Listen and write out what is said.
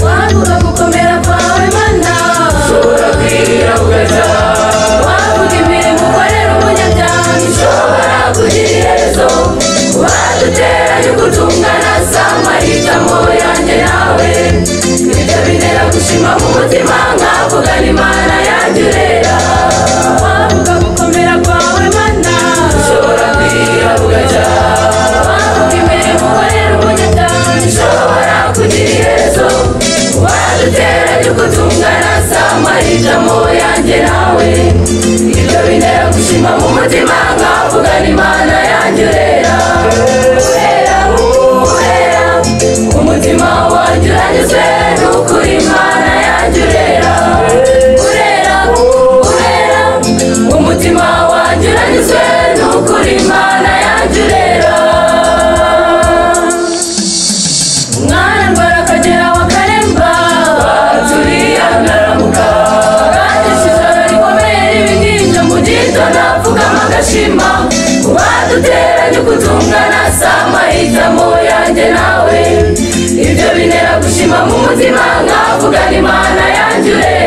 wavuga gukomera kwawe mana ushobora kwira ugaca wavuga imirimo ukorera umunyabyaha ishobora kugira iherezo waduteranye gutungana samahitamo yanjye nawe ibyo bintera gushima mu mutima nkavuga n'Imana yanjye urera wavuga gukomera kwawe mana ushobora kwira ugaca wavuga imirimo ukorera umunyabyaha ishobora kugira iherezo waduteranye gutungana samahitamo yanjye nawe ibyo bintera gushima mu mutima nkavuga n'Imana yanjye urera umutima wanjye uranyuzwe n'ukuri Imana yanjye urera umutima wanjye uranyuzwe n'ukuri Imana yanjye urera umwana ndwara akagera wakaremba turiya naramuka kandi ijoro rikomeye ribiginja mu gitondo apfukama agashima waduteranye gutungana samahitamo yanjye nawe ibyo bintera gushima mu mutima nkavuga n'Imana yanjye urera